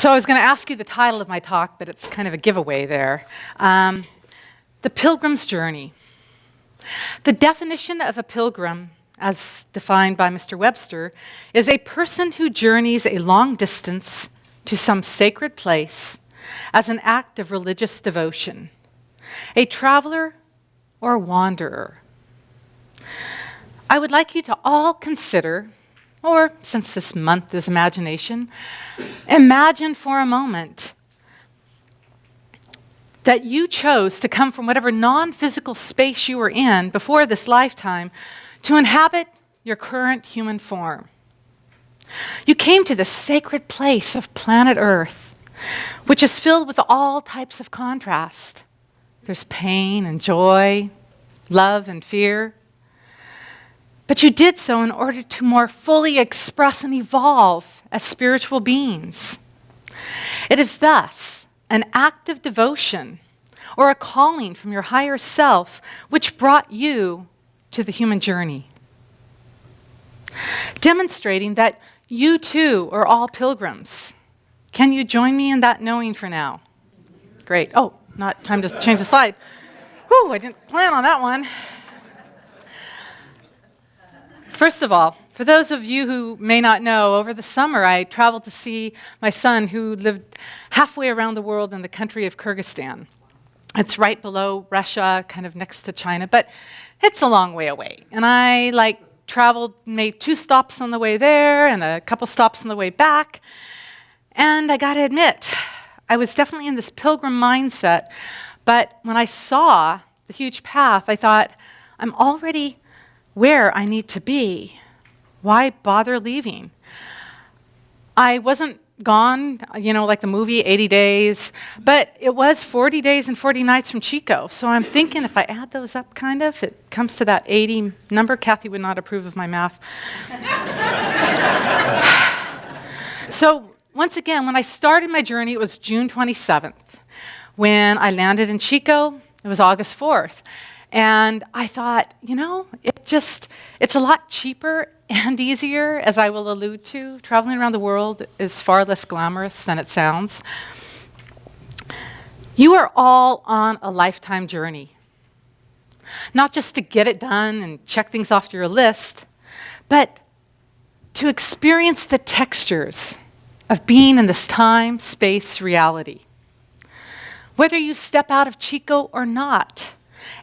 So I was going to ask you the title of my talk, but it's kind of a giveaway there. The Pilgrim's Journey. The definition of a pilgrim, as defined by Mr. Webster, is a person who journeys a long distance to some sacred place as an act of religious devotion, a traveler or wanderer. I would like you to all consider, or since this month is imagination, imagine for a moment that you chose to come from whatever non-physical space you were in before this lifetime to inhabit your current human form. You came to this sacred place of planet Earth, which is filled with all types of contrast. There's pain and joy, love and fear. But you did so in order to more fully express and evolve as spiritual beings. It is thus an act of devotion or a calling from your higher self which brought you to the human journey, demonstrating that you too are all pilgrims. Can you join me in that knowing for now? Great. Oh, not time to change the slide. Whew, I didn't plan on that one. First of all, for those of you who may not know, over the summer I traveled to see my son who lived halfway around the world in the country of Kyrgyzstan. It's right below Russia, kind of next to China, but it's a long way away. And I traveled, made 2 stops on the way there and a couple stops on the way back. And I gotta admit, I was definitely in this pilgrim mindset, but when I saw the huge path, I thought, I'm already where I need to be. Why bother leaving? I wasn't gone, like the movie 80 Days, but it was 40 days and 40 nights from Chico. So I'm thinking if I add those up it comes to that 80 number. Kathy would not approve of my math. So once again, when I started my journey, it was June 27th. When I landed in Chico, it was August 4th. And I thought, it's a lot cheaper and easier, as I will allude to. Traveling around the world is far less glamorous than it sounds. You are all on a lifetime journey. Not just to get it done and check things off your list, but to experience the textures of being in this time, space, reality. Whether you step out of Chico or not,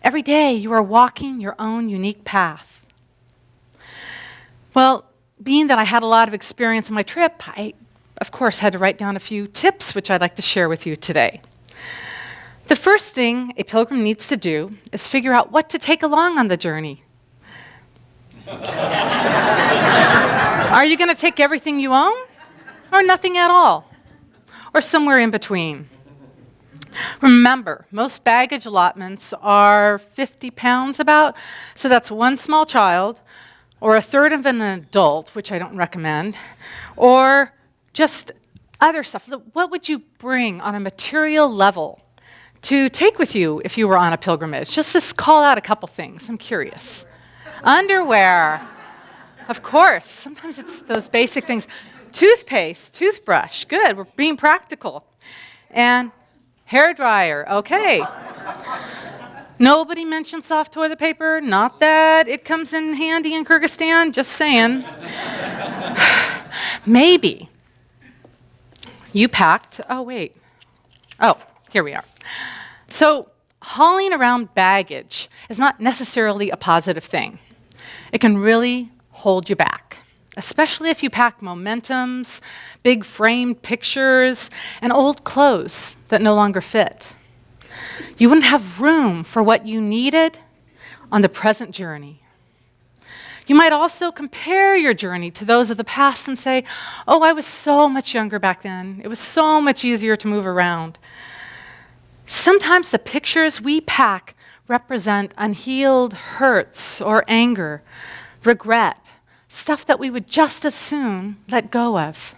every day you are walking your own unique path. Well, being that I had a lot of experience on my trip, I, of course, had to write down a few tips which I'd like to share with you today. The first thing a pilgrim needs to do is figure out what to take along on the journey. Are you going to take everything you own, or nothing at all, or somewhere in between? Remember, most baggage allotments are 50 pounds about, so that's 1 small child, or 1/3 of an adult, which I don't recommend, or just other stuff. What would you bring on a material level to take with you if you were on a pilgrimage? Just to call out a couple things, I'm curious. Underwear, of course, sometimes it's those basic things. Toothpaste, toothbrush, good, we're being practical. And hair dryer, okay. Nobody mentioned soft toilet paper, not that it comes in handy in Kyrgyzstan, just saying. Maybe you packed, here we are. So hauling around baggage is not necessarily a positive thing. It can really hold you back, especially if you pack momentums, big framed pictures, and old clothes that no longer fit. You wouldn't have room for what you needed on the present journey. You might also compare your journey to those of the past and say, oh, I was so much younger back then. It was so much easier to move around. Sometimes the pictures we pack represent unhealed hurts or anger, regret, stuff that we would just as soon let go of.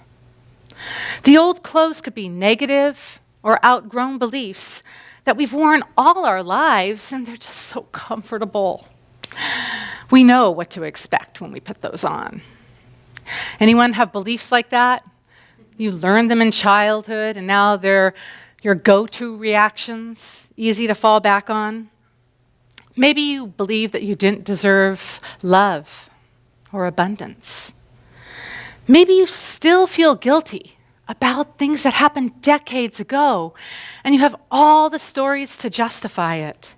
The old clothes could be negative or outgrown beliefs that we've worn all our lives, and they're just so comfortable. We know what to expect when we put those on. Anyone have beliefs like that? You learned them in childhood, and now they're your go-to reactions, easy to fall back on. Maybe you believe that you didn't deserve love or abundance. Maybe you still feel guilty about things that happened decades ago, and you have all the stories to justify it.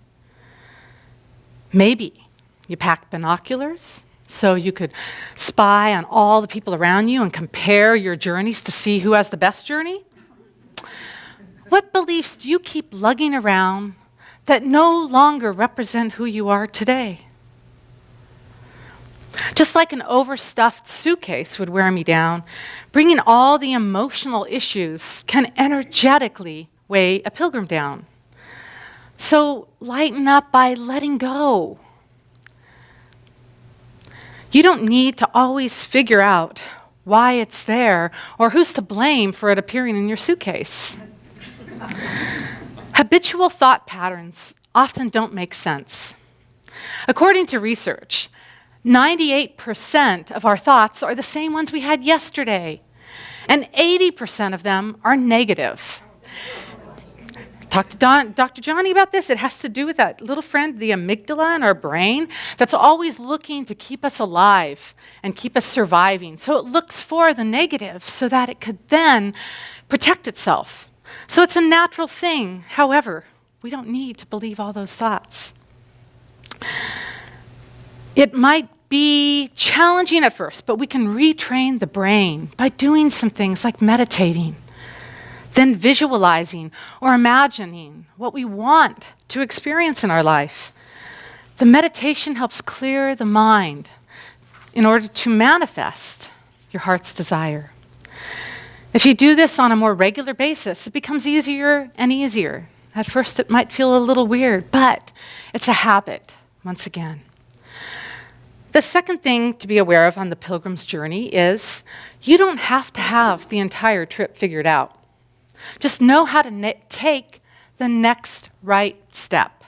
Maybe you packed binoculars so you could spy on all the people around you and compare your journeys to see who has the best journey. What beliefs do you keep lugging around that no longer represent who you are today? Just like an overstuffed suitcase would wear me down, bringing all the emotional issues can energetically weigh a pilgrim down. So lighten up by letting go. You don't need to always figure out why it's there or who's to blame for it appearing in your suitcase. Habitual thought patterns often don't make sense. According to research, 98% of our thoughts are the same ones we had yesterday, and 80% of them are negative. Talk to Dr. Johnny about this. It has to do with that little friend, the amygdala in our brain, that's always looking to keep us alive and keep us surviving. So it looks for the negative so that it could then protect itself. So it's a natural thing. However, we don't need to believe all those thoughts. It might be challenging at first, but we can retrain the brain by doing some things like meditating, then visualizing or imagining what we want to experience in our life. The meditation helps clear the mind in order to manifest your heart's desire. If you do this on a more regular basis, it becomes easier and easier. At first, it might feel a little weird, but it's a habit, once again. The second thing to be aware of on the pilgrim's journey is you don't have to have the entire trip figured out. Just know how to take the next right step.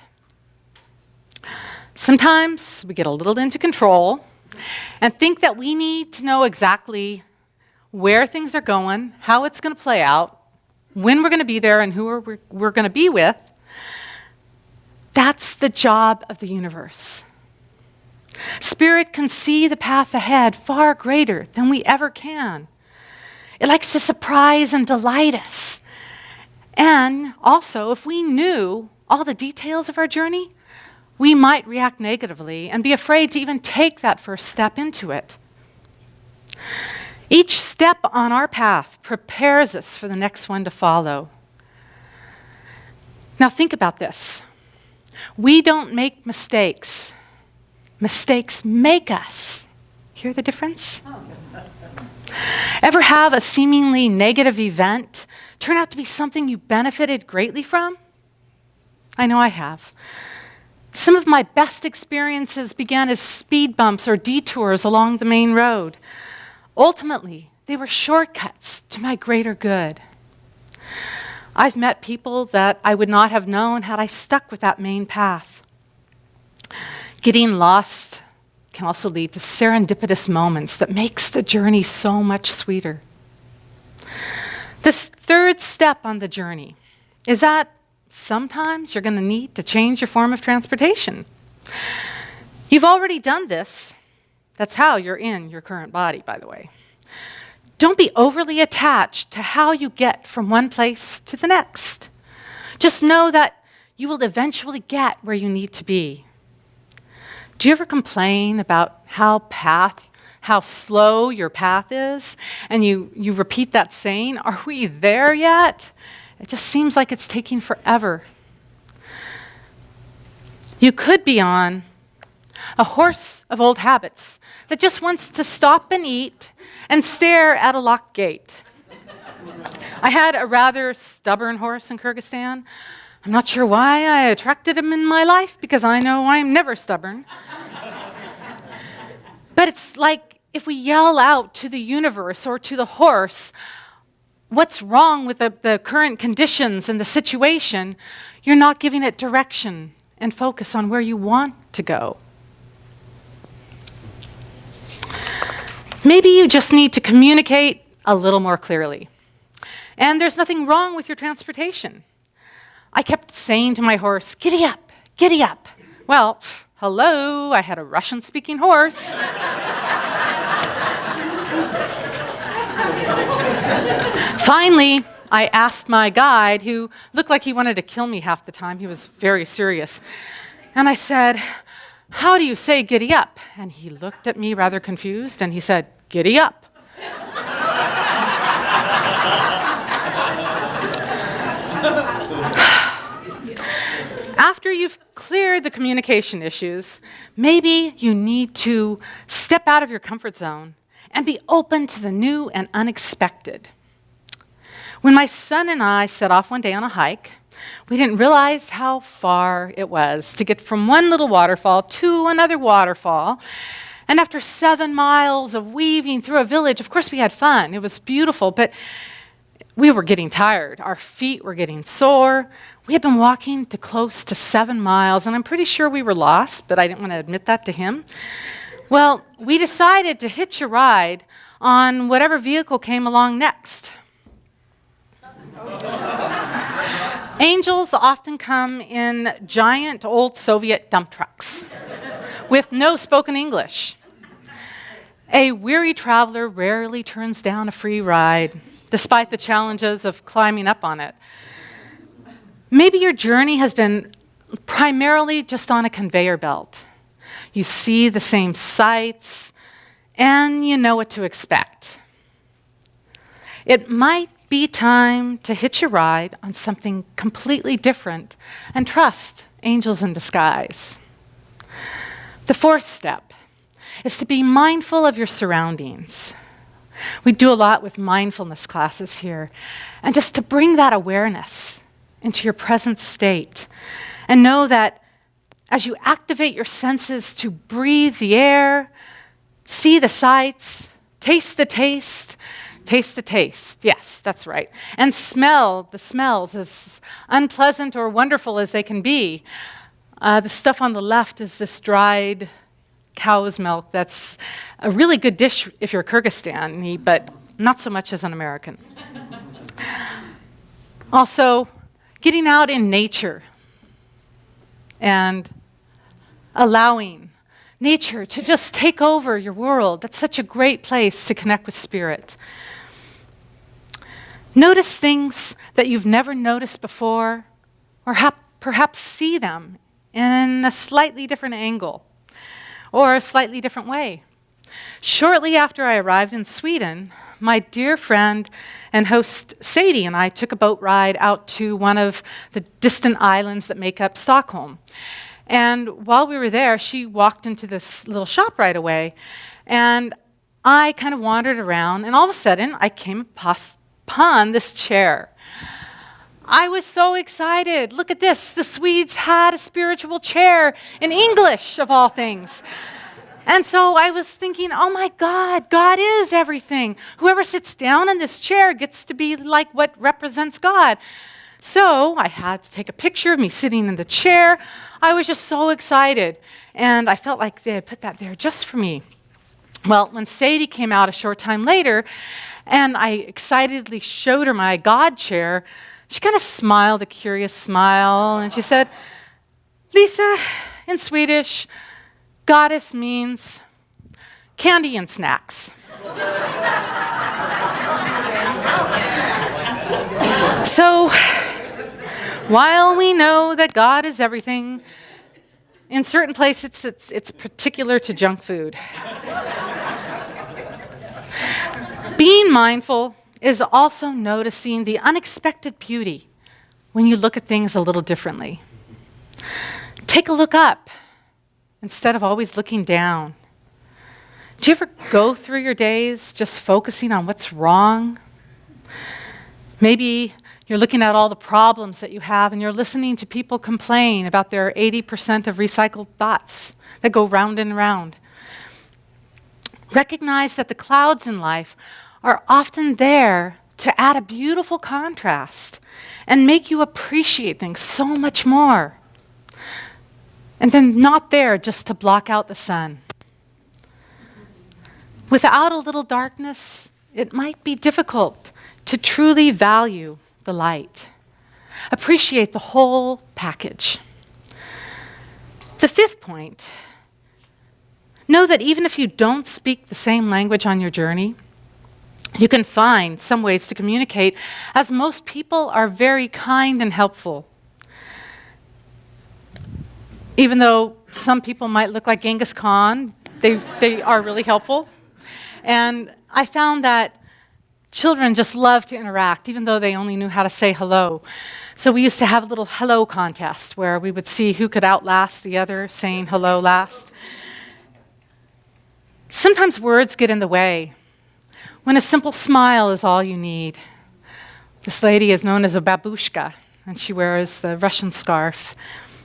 Sometimes we get a little into control and think that we need to know exactly where things are going, how it's going to play out, when we're going to be there, and who we're going to be with. That's the job of the universe. Spirit can see the path ahead far greater than we ever can. It likes to surprise and delight us. And also, if we knew all the details of our journey, we might react negatively and be afraid to even take that first step into it. Each step on our path prepares us for the next one to follow. Now think about this. We don't make mistakes. Mistakes make us. Hear the difference? Ever have a seemingly negative event turn out to be something you benefited greatly from? I know I have. Some of my best experiences began as speed bumps or detours along the main road. Ultimately, they were shortcuts to my greater good. I've met people that I would not have known had I stuck with that main path. Getting lost can also lead to serendipitous moments that makes the journey so much sweeter. This third step on the journey is that sometimes you're going to need to change your form of transportation. You've already done this. That's how you're in your current body, by the way. Don't be overly attached to how you get from one place to the next. Just know that you will eventually get where you need to be. Do you ever complain about how slow your path is? And you repeat that saying, are we there yet? It just seems like it's taking forever. You could be on a horse of old habits that just wants to stop and eat and stare at a locked gate. I had a rather stubborn horse in Kyrgyzstan. I'm not sure why I attracted him in my life, because I know I'm never stubborn. But it's like if we yell out to the universe or to the horse what's wrong with the current conditions and the situation, you're not giving it direction and focus on where you want to go. Maybe you just need to communicate a little more clearly. And there's nothing wrong with your transportation. I kept saying to my horse, giddy up, giddy up. Well, hello, I had a Russian-speaking horse. Finally, I asked my guide, who looked like he wanted to kill me half the time. He was very serious. And I said, how do you say giddy up? And he looked at me rather confused, and he said, giddy up. After you've cleared the communication issues, maybe you need to step out of your comfort zone and be open to the new and unexpected. When my son and I set off one day on a hike, we didn't realize how far it was to get from one little waterfall to another waterfall. And after 7 miles of weaving through a village, of course we had fun. It was beautiful, but we were getting tired. Our feet were getting sore. We had been walking to close to 7 miles, and I'm pretty sure we were lost, but I didn't want to admit that to him. Well, we decided to hitch a ride on whatever vehicle came along next. Angels often come in giant old Soviet dump trucks with no spoken English. A weary traveler rarely turns down a free ride, despite the challenges of climbing up on it. Maybe your journey has been primarily just on a conveyor belt. You see the same sights, and you know what to expect. It might be time to hitch a ride on something completely different and trust angels in disguise. The 4th step is to be mindful of your surroundings. We do a lot with mindfulness classes here, and just to bring that awareness into your present state and know that as you activate your senses to breathe the air, see the sights, taste the taste, taste the taste. Yes, that's right. And smell the smells, as unpleasant or wonderful as they can be. The stuff on the left is this dried cow's milk. That's a really good dish if you're Kyrgyzstani, but not so much as an American. Also, getting out in nature and allowing nature to just take over your world. That's such a great place to connect with spirit. Notice things that you've never noticed before, or perhaps see them in a slightly different angle or a slightly different way. Shortly after I arrived in Sweden, my dear friend and host Sadie and I took a boat ride out to one of the distant islands that make up Stockholm. And while we were there, she walked into this little shop right away, and I kind of wandered around, and all of a sudden, I came upon this chair. I was so excited. Look at this. The Swedes had a spiritual chair in English, of all things. And so I was thinking, oh my God, God is everything. Whoever sits down in this chair gets to be like what represents God. So I had to take a picture of me sitting in the chair. I was just so excited. And I felt like they had put that there just for me. Well, when Sadie came out a short time later, and I excitedly showed her my God chair, she kind of smiled a curious smile, and she said, Lisa, in Swedish, goddess means candy and snacks. So, while we know that God is everything, in certain places it's particular to junk food. Being mindful is also noticing the unexpected beauty when you look at things a little differently. Take a look up instead of always looking down. Do you ever go through your days just focusing on what's wrong? Maybe you're looking at all the problems that you have, and you're listening to people complain about their 80% of recycled thoughts that go round and round. Recognize that the clouds in life are often there to add a beautiful contrast and make you appreciate things so much more. And they're not there just to block out the sun. Without a little darkness, it might be difficult to truly value the light. Appreciate the whole package. The fifth point, know that even if you don't speak the same language on your journey, you can find some ways to communicate, as most people are very kind and helpful. Even though some people might look like Genghis Khan, they are really helpful. And I found that children just love to interact, even though they only knew how to say hello. So we used to have a little hello contest where we would see who could outlast the other saying hello last. Sometimes words get in the way, when a simple smile is all you need. This lady is known as a babushka, and she wears the Russian scarf.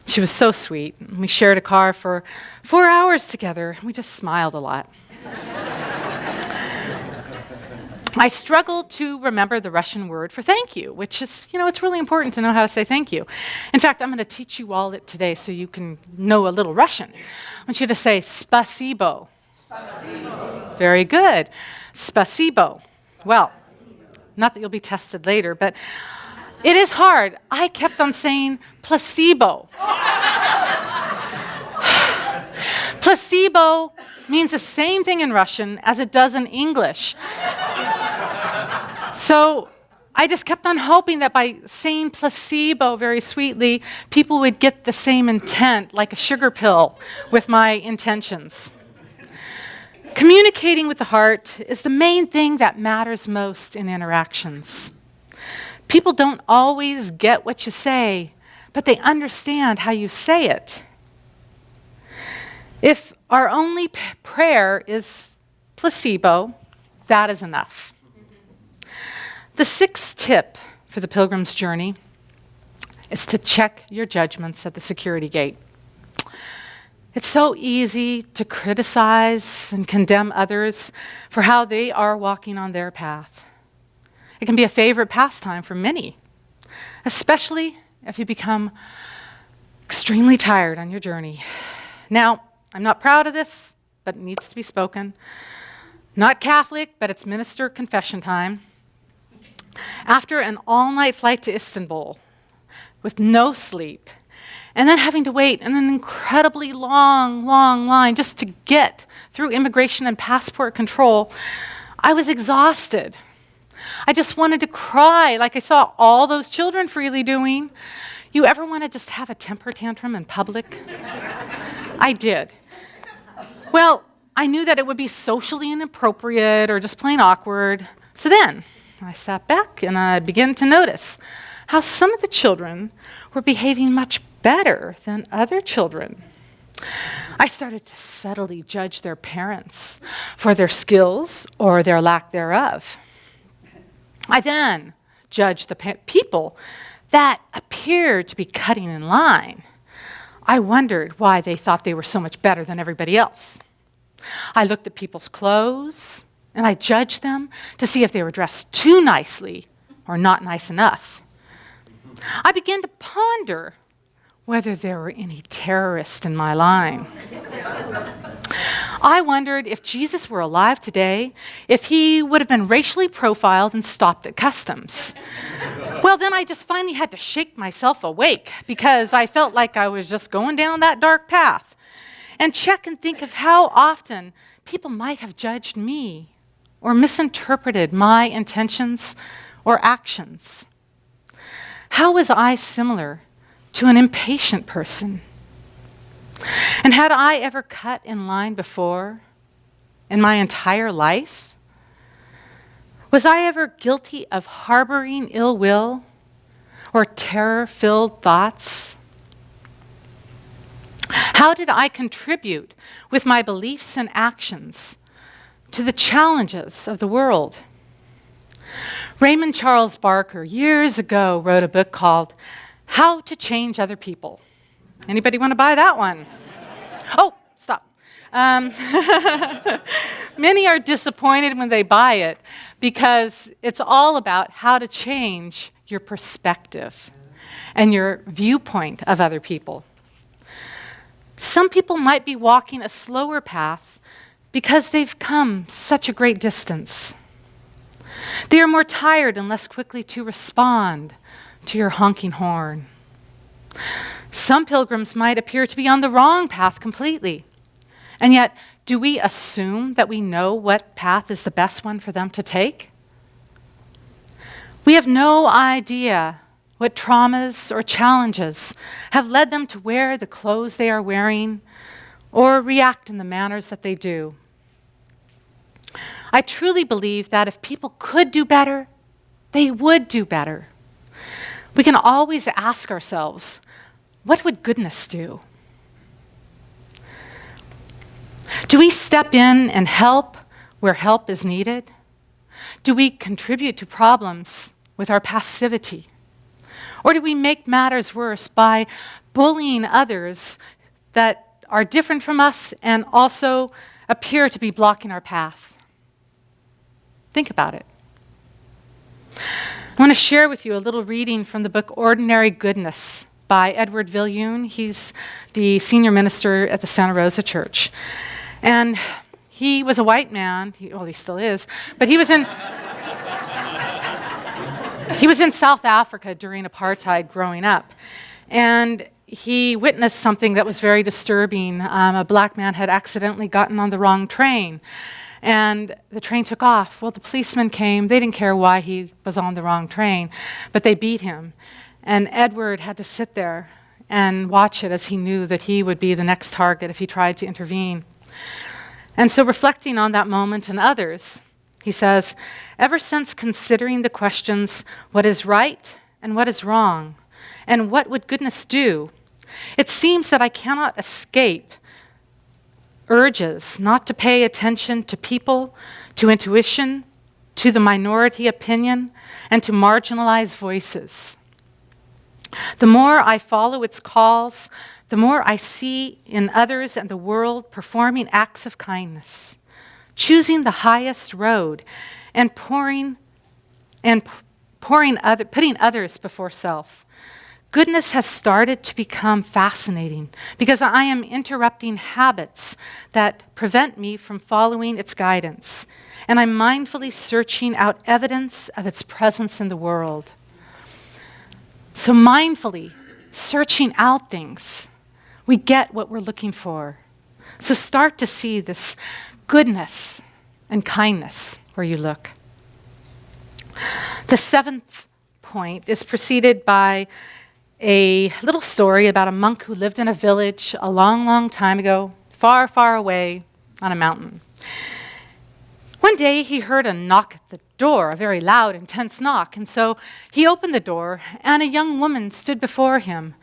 She was so sweet. We shared a car for 4 hours together. We just smiled a lot. I struggled to remember the Russian word for thank you, which is, it's really important to know how to say thank you. In fact, I'm going to teach you all it today so you can know a little Russian. I want you to say spasibo. Spasibo. Very good. Spasibo. Well, not that you'll be tested later, but it is hard. I kept on saying placebo. Placebo means the same thing in Russian as it does in English. So I just kept on hoping that by saying placebo very sweetly, people would get the same intent, like a sugar pill, with my intentions. Communicating with the heart is the main thing that matters most in interactions. People don't always get what you say, but they understand how you say it. If our only prayer is placebo, that is enough. The sixth tip for the Pilgrim's journey is to check your judgments at the security gate. It's so easy to criticize and condemn others for how they are walking on their path. It can be a favorite pastime for many, especially if you become extremely tired on your journey. Now, I'm not proud of this, but it needs to be spoken. Not Catholic, but it's minister confession time. After an all-night flight to Istanbul with no sleep, and then having to wait in an incredibly long line just to get through immigration and passport control, I was exhausted. I just wanted to cry like I saw all those children freely doing. You ever want to just have a temper tantrum in public? I did. Well, I knew that it would be socially inappropriate or just plain awkward. So then I sat back and I began to notice how some of the children were behaving much better than other children. I started to subtly judge their parents for their skills or their lack thereof. I then judged the people that appeared to be cutting in line. I wondered why they thought they were so much better than everybody else. I looked at people's clothes, and I judged them to see if they were dressed too nicely or not nice enough. I began to ponder whether there were any terrorists in my line. I wondered if Jesus were alive today, if he would have been racially profiled and stopped at customs. Well, then I just finally had to shake myself awake because I felt like I was just going down that dark path and check and think of how often people might have judged me or misinterpreted my intentions or actions. How was I similar to an impatient person? And had I ever cut in line before in my entire life? Was I ever guilty of harboring ill will or terror-filled thoughts? How did I contribute with my beliefs and actions to the challenges of the world? Raymond Charles Barker years ago wrote a book called How to Change Other People. Anybody want to buy that one? Oh, stop. Many are disappointed when they buy it because it's all about how to change your perspective and your viewpoint of other people. Some people might be walking a slower path because they've come such a great distance. They are more tired and less quickly to respond to your honking horn. Some pilgrims might appear to be on the wrong path completely. And yet, do we assume that we know what path is the best one for them to take? We have no idea what traumas or challenges have led them to wear the clothes they are wearing or react in the manners that they do. I truly believe that if people could do better, they would do better. We can always ask ourselves, what would goodness do? Do we step in and help where help is needed? Do we contribute to problems with our passivity? Or do we make matters worse by bullying others that are different from us and also appear to be blocking our path? Think about it. I want to share with you a little reading from the book Ordinary Goodness by Edward Viljoen. He's the senior minister at the Santa Rosa Church. And he was a white man, he still is, but he was in South Africa during apartheid growing up. And he witnessed something that was very disturbing. A black man had accidentally gotten on the wrong train. And the train took off. Well, the policemen came. They didn't care why he was on the wrong train, but they beat him. And Edward had to sit there and watch it as he knew that he would be the next target if he tried to intervene. And so reflecting on that moment and others, he says, ever since considering the questions, what is right and what is wrong, and what would goodness do, it seems that I cannot escape urges not to pay attention to people, to intuition, to the minority opinion, and to marginalized voices. The more I follow its calls, the more I see in others and the world performing acts of kindness, choosing the highest road, and putting others before self. Goodness has started to become fascinating because I am interrupting habits that prevent me from following its guidance, and I'm mindfully searching out evidence of its presence in the world. So mindfully searching out things, we get what we're looking for. So start to see this goodness and kindness where you look. The seventh point is preceded by a little story about a monk who lived in a village a long, long time ago, far, far away on a mountain. One day he heard a knock at the door, a very loud, intense knock, and so he opened the door, and a young woman stood before him.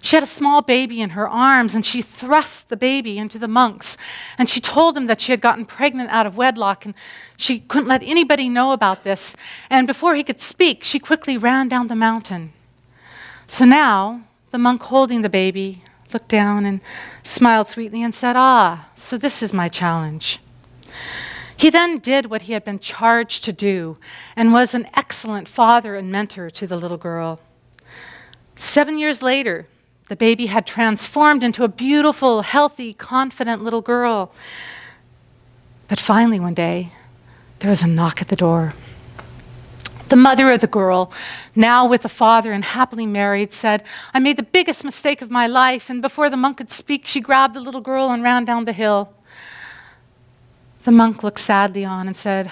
She had a small baby in her arms, and she thrust the baby into the monks, and she told him that she had gotten pregnant out of wedlock, and she couldn't let anybody know about this, and before he could speak, she quickly ran down the mountain. So now, the monk holding the baby looked down and smiled sweetly and said, so this is my challenge. He then did what he had been charged to do and was an excellent father and mentor to the little girl. 7 years later, the baby had transformed into a beautiful, healthy, confident little girl. But finally one day, there was a knock at the door. The mother of the girl, now with a father and happily married, said, I made the biggest mistake of my life, and before the monk could speak, she grabbed the little girl and ran down the hill. The monk looked sadly on and said,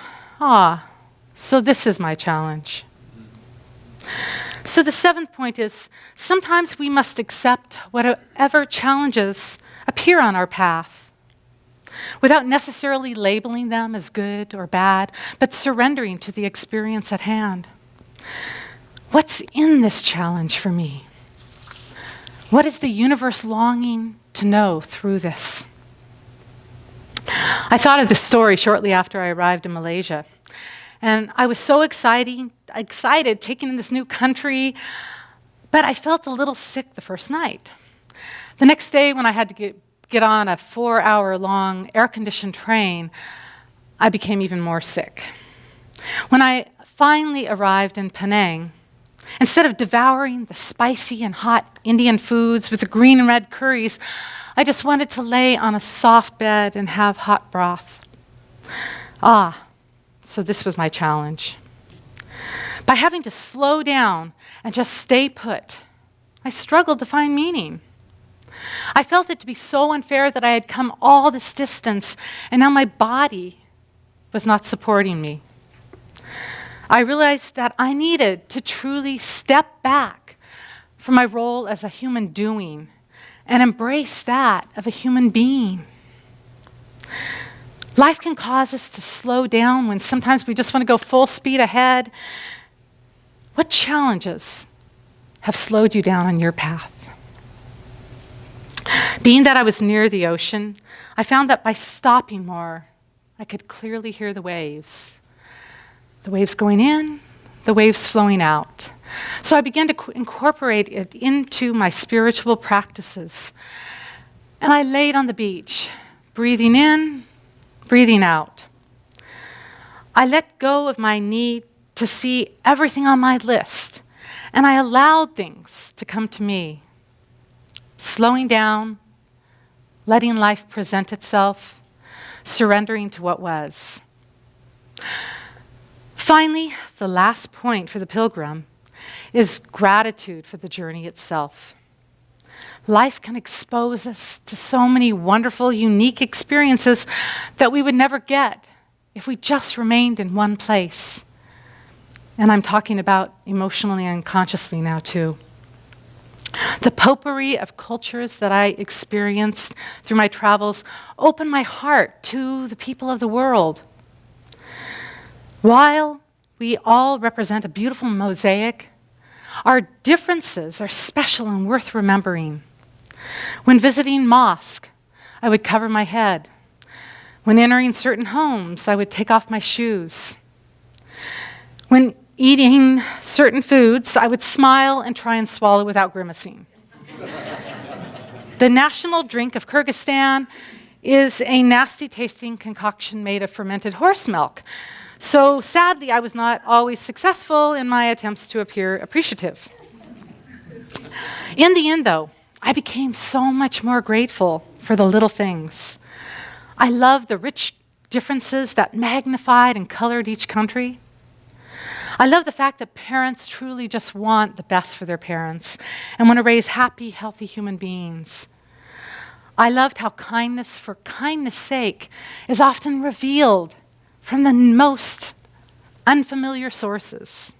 so this is my challenge. So the seventh point is, sometimes we must accept whatever challenges appear on our path, without necessarily labeling them as good or bad, but surrendering to the experience at hand. What's in this challenge for me? What is the universe longing to know through this? I thought of this story shortly after I arrived in Malaysia, and I was so excited taking in this new country, but I felt a little sick the first night. The next day when I had to get on a 4-hour-long air-conditioned train, I became even more sick. When I finally arrived in Penang, instead of devouring the spicy and hot Indian foods with the green and red curries, I just wanted to lay on a soft bed and have hot broth. So this was my challenge. By having to slow down and just stay put, I struggled to find meaning. I felt it to be so unfair that I had come all this distance and now my body was not supporting me. I realized that I needed to truly step back from my role as a human doing and embrace that of a human being. Life can cause us to slow down when sometimes we just want to go full speed ahead. What challenges have slowed you down on your path? Being that I was near the ocean, I found that by stopping more, I could clearly hear the waves. The waves going in, the waves flowing out. So I began to incorporate it into my spiritual practices. And I laid on the beach, breathing in, breathing out. I let go of my need to see everything on my list, and I allowed things to come to me. Slowing down, letting life present itself, surrendering to what was. Finally, the last point for the pilgrim is gratitude for the journey itself. Life can expose us to so many wonderful, unique experiences that we would never get if we just remained in one place. And I'm talking about emotionally and consciously now too. The potpourri of cultures that I experienced through my travels opened my heart to the people of the world. While we all represent a beautiful mosaic, our differences are special and worth remembering. When visiting mosque, I would cover my head. When entering certain homes, I would take off my shoes. When eating certain foods, I would smile and try and swallow without grimacing. The national drink of Kyrgyzstan is a nasty-tasting concoction made of fermented horse milk. So sadly, I was not always successful in my attempts to appear appreciative. In the end, though, I became so much more grateful for the little things. I loved the rich differences that magnified and colored each country. I love the fact that parents truly just want the best for their parents and want to raise happy, healthy human beings. I loved how kindness for kindness' sake is often revealed from the most unfamiliar sources.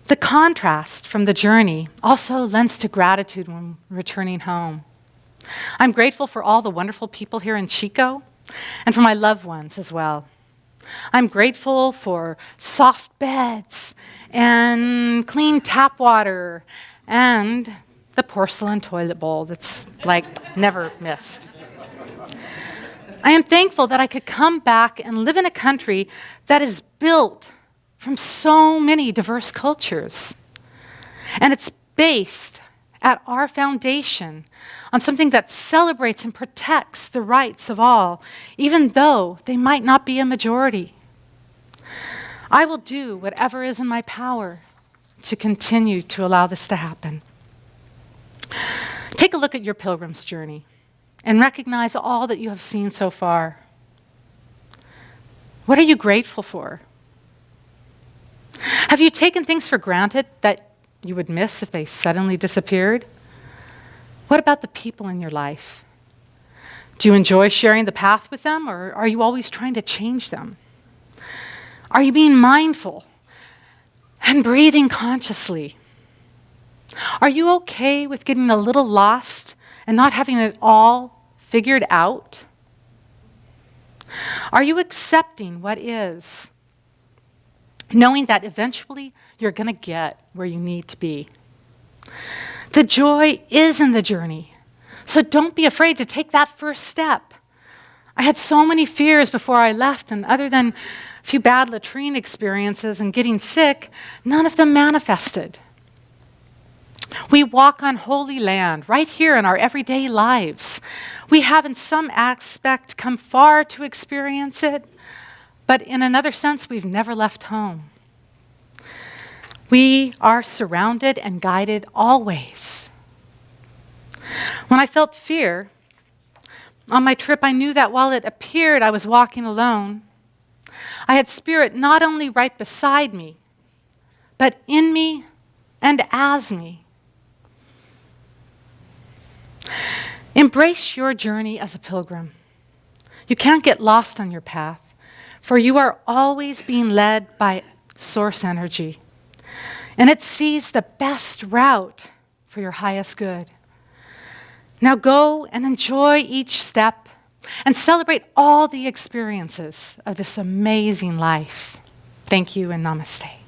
The contrast from the journey also lends to gratitude when returning home. I'm grateful for all the wonderful people here in Chico and for my loved ones as well. I'm grateful for soft beds and clean tap water and the porcelain toilet bowl that's like never missed. I am thankful that I could come back and live in a country that is built from so many diverse cultures. And it's based at our foundation on something that celebrates and protects the rights of all, even though they might not be a majority. I will do whatever is in my power to continue to allow this to happen. Take a look at your pilgrim's journey and recognize all that you have seen so far. What are you grateful for? Have you taken things for granted that you would miss if they suddenly disappeared? What about the people in your life? Do you enjoy sharing the path with them, or are you always trying to change them? Are you being mindful and breathing consciously? Are you okay with getting a little lost and not having it all figured out? Are you accepting what is, knowing that eventually you're going to get where you need to be? The joy is in the journey, so don't be afraid to take that first step. I had so many fears before I left, and other than a few bad latrine experiences and getting sick, none of them manifested. We walk on holy land right here in our everyday lives. We have in some aspect come far to experience it, but in another sense, we've never left home. We are surrounded and guided always. When I felt fear on my trip, I knew that while it appeared I was walking alone, I had Spirit not only right beside me, but in me and as me. Embrace your journey as a pilgrim. You can't get lost on your path, for you are always being led by source energy, and it sees the best route for your highest good. Now go and enjoy each step and celebrate all the experiences of this amazing life. Thank you and namaste.